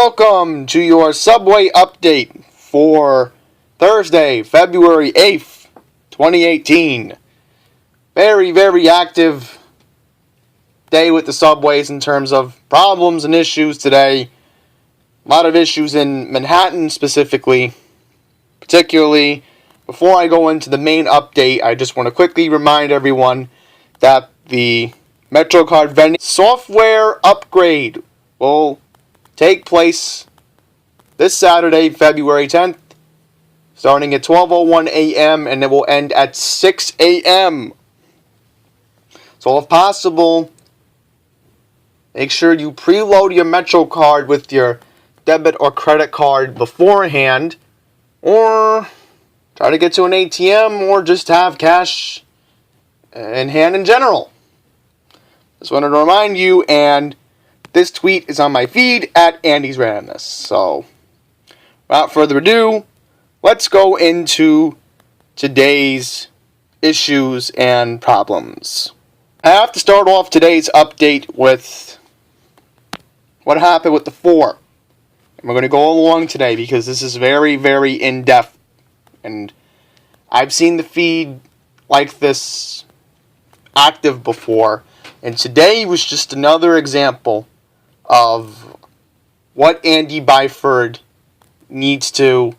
welcome to your subway update for Thursday, February 8th, 2018. Very active day with the subways in terms of problems and issues today. A lot of issues in Manhattan specifically. Particularly, before I go into the main update, I just want to quickly remind everyone that the MetroCard vending software upgrade will take place this Saturday, February 10th, starting at 12:01 a.m. and it will end at 6 a.m. So if possible, make sure you preload your MetroCard with your debit or credit card beforehand, or try to get to an ATM, or just have cash in hand in general. Just wanted to remind you, and this tweet is on my feed at Andy's Randomness. So, without further ado, let's go into today's issues and problems. I have to start off today's update with what happened with the 4. And we're going to go along today because this is very in-depth. And I've seen the feed like this active before. And today was just another example of what Andy Byford needs to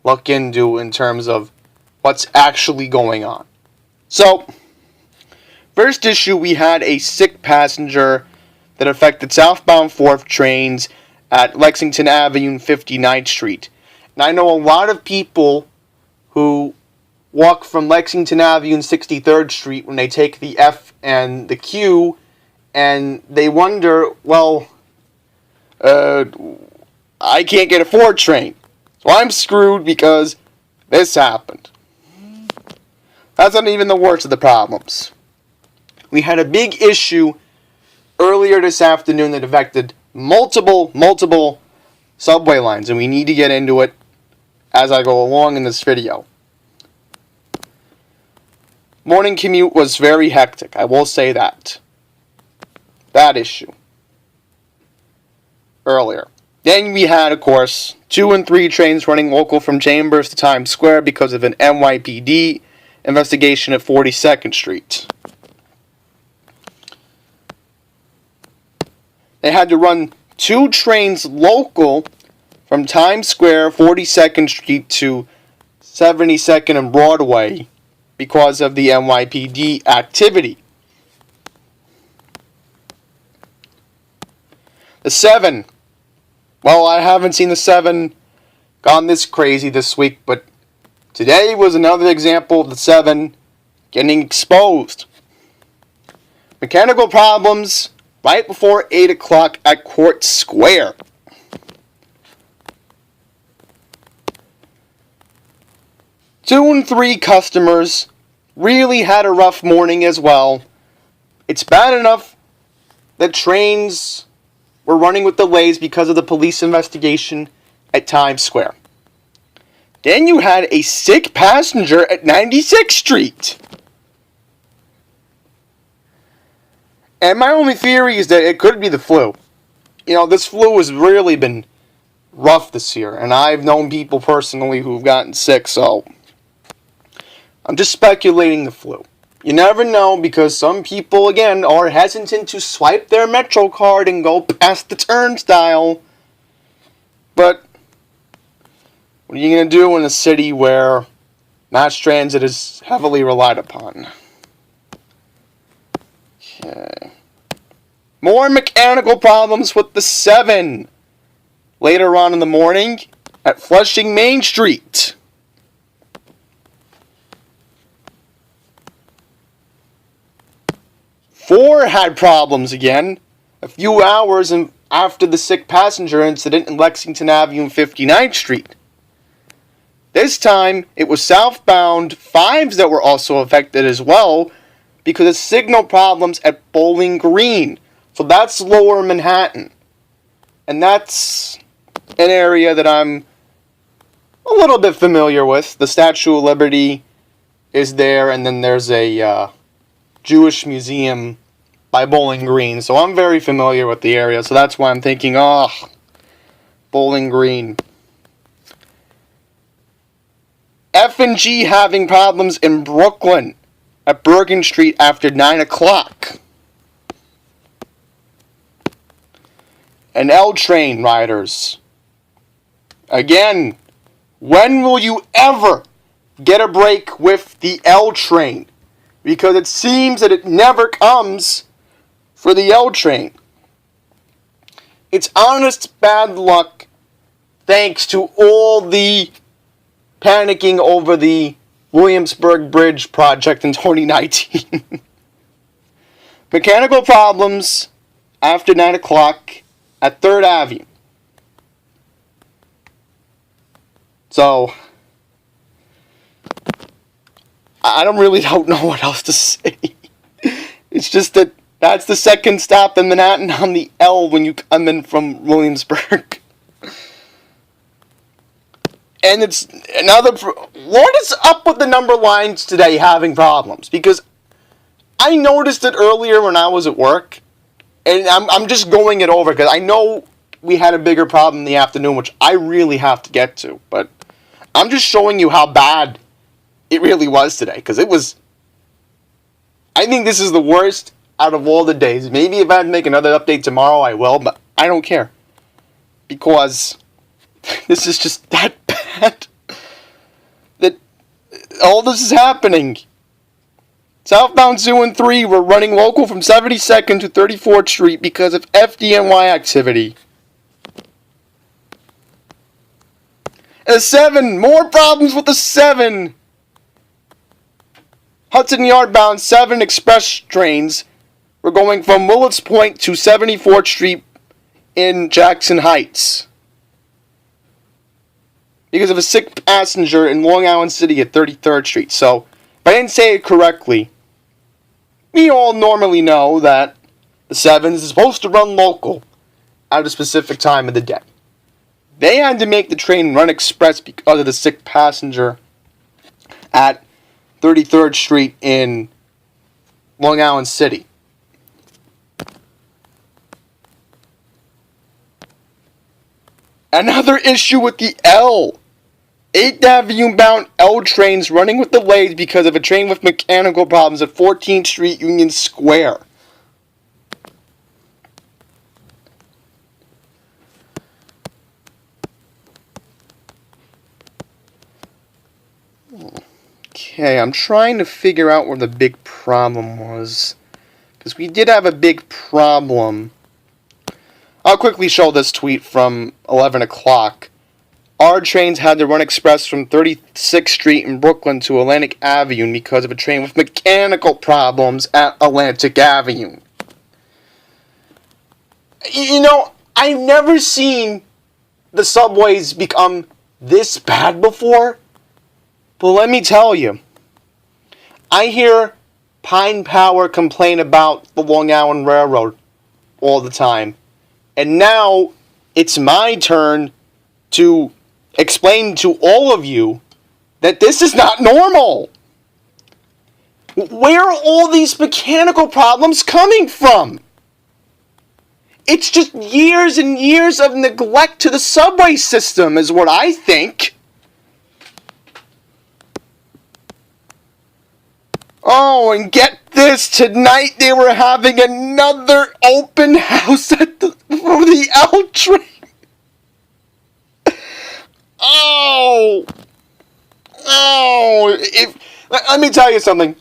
look into in terms of what's actually going on. So, first issue, we had a sick passenger that affected southbound 4th trains at Lexington Avenue and 59th Street. And I know a lot of people who walk from Lexington Avenue and 63rd Street when they take the F and the Q, and they wonder, well, I can't get a 4 train, so I'm screwed because this happened. That's not even the worst of the problems. We had a big issue earlier this afternoon that affected multiple subway lines, and we need to get into it as I go along in this video. Morning commute was very hectic, I will say that. That issue. Earlier. Then we had, of course, 2 and 3 trains running local from Chambers to Times Square because of an NYPD investigation at 42nd Street. They had to run 2 trains local from Times Square, 42nd Street to 72nd and Broadway because of the NYPD activity. The 7. Well, I haven't seen the 7 gone this crazy this week, but today was another example of the 7 getting exposed. Mechanical problems right before 8 o'clock at Court Square. Two and 3 customers really had a rough morning as well. It's bad enough that trains were running with delays because of the police investigation at Times Square. Then you had a sick passenger at 96th Street. And my only theory is that it could be the flu. You know, this flu has really been rough this year, and I've known people personally who've gotten sick, so I'm just speculating the flu. You never know, because some people, again, are hesitant to swipe their MetroCard and go past the turnstile. But what are you going to do in a city where mass transit is heavily relied upon? Okay. More mechanical problems with the 7 later on in the morning at Flushing Main Street. Four had problems again, a few hours after the sick passenger incident in Lexington Avenue and 59th Street. This time, it was southbound 5s that were also affected as well because of signal problems at Bowling Green. So that's lower Manhattan. And that's an area that I'm a little bit familiar with. The Statue of Liberty is there, and then there's a Jewish museum by Bowling Green. So I'm very familiar with the area, so that's why I'm thinking, Bowling Green. F&G having problems in Brooklyn at Bergen Street after 9 o'clock. And L train riders. Again, when will you ever get a break with the L train? Because it seems that it never comes for the L train. It's honest bad luck thanks to all the panicking over the Williamsburg Bridge project in 2019. Mechanical problems after 9 o'clock at 3rd Avenue. So, I don't know what else to say. It's just that that's the second stop in Manhattan on the L when you come in from Williamsburg. And it's another... What is up with the number lines today having problems? Because I noticed it earlier when I was at work. And I'm just going it over because I know we had a bigger problem in the afternoon, which I really have to get to. But I'm just showing you how bad it really was today. Because it was... I think this is the worst out of all the days. Maybe if I had to make another update tomorrow, I will. But I don't care. Because this is just that bad. That all this is happening. Southbound 2 and 3 were running local from 72nd to 34th Street because of FDNY activity. And 7, more problems with the 7. Hudson Yard bound 7 express trains were going from Willets Point to 74th Street in Jackson Heights because of a sick passenger in Long Island City at 33rd Street. So, if I didn't say it correctly, we all normally know that the 7 is supposed to run local at a specific time of the day. They had to make the train run express because of the sick passenger at 33rd Street in Long Island City. Another issue with the L. 8th Avenue bound L trains running with delays because of a train with mechanical problems at 14th Street Union Square. Okay, I'm trying to figure out where the big problem was. Because we did have a big problem. I'll quickly show this tweet from 11 o'clock. Our trains had to run express from 36th Street in Brooklyn to Atlantic Avenue because of a train with mechanical problems at Atlantic Avenue. You know, I've never seen the subways become this bad before. But let me tell you, I hear Pine Power complain about the Long Island Railroad all the time. And now it's my turn to explain to all of you that this is not normal. Where are all these mechanical problems coming from? It's just years and years of neglect to the subway system is what I think. Oh, and get this, tonight they were having another open house for the L train. Let me tell you something.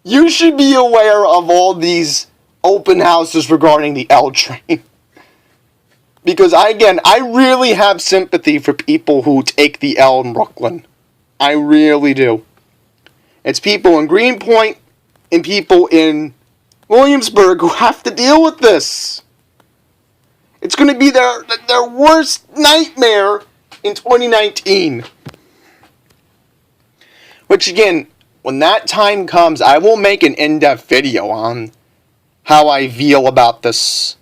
You should be aware of all these open houses regarding the L train. Because, I really have sympathy for people who take the L in Brooklyn. I really do. It's people in Greenpoint and people in Williamsburg who have to deal with this. It's going to be their worst nightmare in 2019. Which, again, when that time comes, I will make an in-depth video on how I feel about this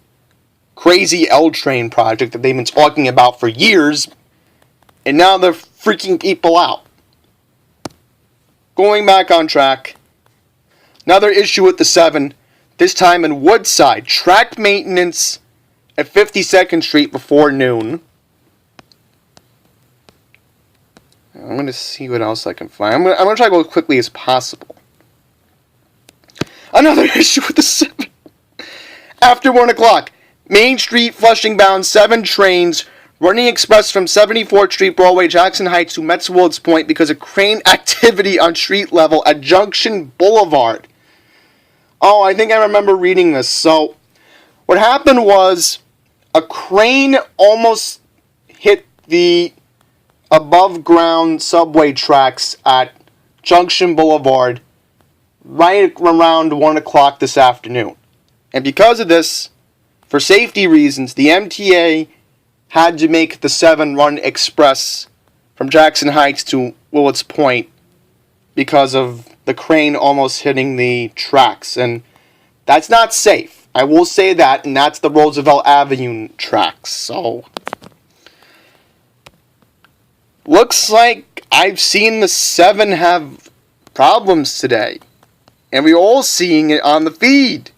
crazy L train project that they've been talking about for years, and now they're freaking people out. Going back on track, another issue with the 7, this time in Woodside, track maintenance at 52nd Street before noon. I'm going to see what else I can find. I'm going to try to go as quickly as possible. Another issue with the 7. After 1 o'clock, Main Street Flushing bound 7 trains running express from 74th Street Broadway, Jackson Heights to Metz Wills Point because of crane activity on street level at Junction Boulevard. Oh, I think I remember reading this. So, what happened was a crane almost hit the above ground subway tracks at Junction Boulevard right around 1 o'clock this afternoon. And because of this, for safety reasons, the MTA had to make the 7 run express from Jackson Heights to Willets Point because of the crane almost hitting the tracks. And that's not safe. I will say that, and that's the Roosevelt Avenue tracks. So, looks like I've seen the 7 have problems today. And we're all seeing it on the feed.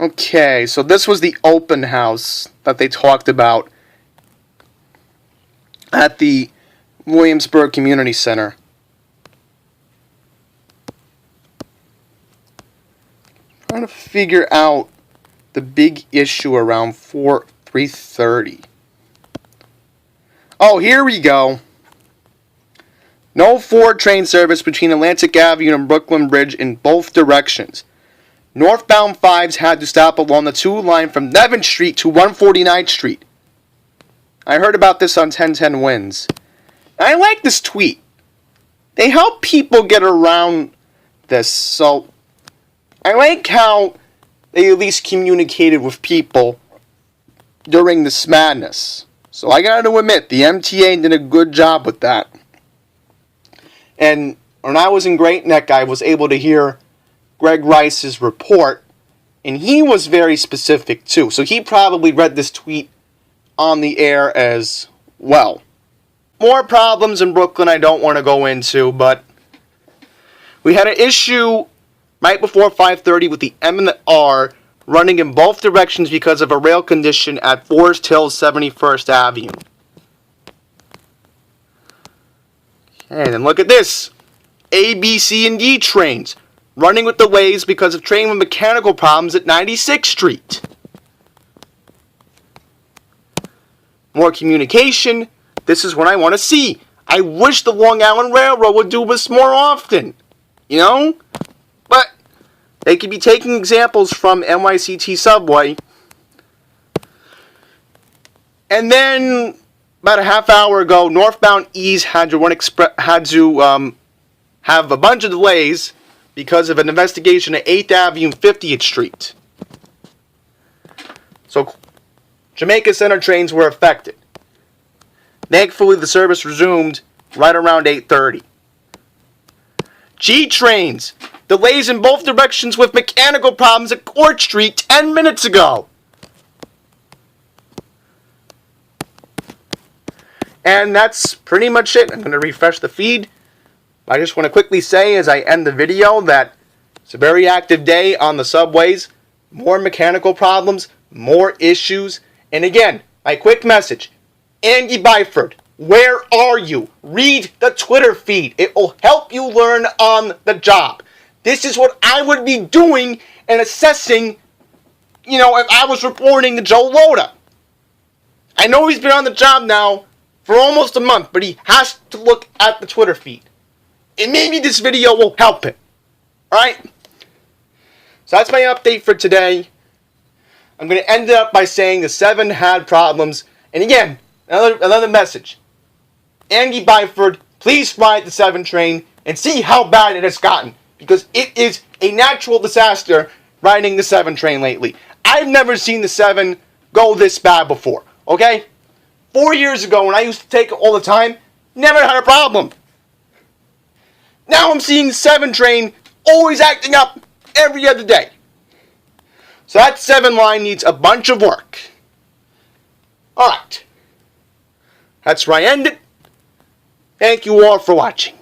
Okay, so this was the open house that they talked about at the Williamsburg Community Center. Trying to figure out the big issue around 3:30. Oh, here we go. No 4 train service between Atlantic Avenue and Brooklyn Bridge in both directions. Northbound 5s had to stop along the 2 line from 11th Street to 149th Street. I heard about this on 1010 Wins. I like this tweet. They help people get around this, so I like how they at least communicated with people during this madness. So I gotta admit, the MTA did a good job with that. And when I was in Great Neck, I was able to hear Greg Rice's report, and he was very specific too. So he probably read this tweet on the air as well. More problems in Brooklyn I don't want to go into, but we had an issue right before 5:30 with the M and the R running in both directions because of a rail condition at Forest Hills 71st Avenue. Okay, then look at this. A, B, C, and D trains running with delays because of train with mechanical problems at 96th Street. More communication. This is what I want to see. I wish the Long Island Railroad would do this more often. You know? But they could be taking examples from NYCT Subway. And then, about a half hour ago, northbound E's had to have a bunch of delays because of an investigation at 8th Avenue and 50th Street. So, Jamaica Center trains were affected. Thankfully, the service resumed right around 8:30. G trains, delays in both directions with mechanical problems at Court Street 10 minutes ago. And that's pretty much it. I'm going to refresh the feed. I just want to quickly say as I end the video that it's a very active day on the subways. More mechanical problems, more issues. And again, my quick message. Andy Byford, where are you? Read the Twitter feed. It will help you learn on the job. This is what I would be doing and assessing, if I was reporting to Joe Lhota. I know he's been on the job now for almost a month, but he has to look at the Twitter feed. And maybe this video will help him. Alright? So that's my update for today. I'm going to end it up by saying the 7 had problems. And again, another message. Andy Byford, please ride the 7 train and see how bad it has gotten. Because it is a natural disaster riding the 7 train lately. I've never seen the 7 go this bad before. Okay? 4 years ago when I used to take it all the time, never had a problem. Now I'm seeing the 7 train always acting up every other day. So that 7 line needs a bunch of work. Alright. That's where I end it. Thank you all for watching.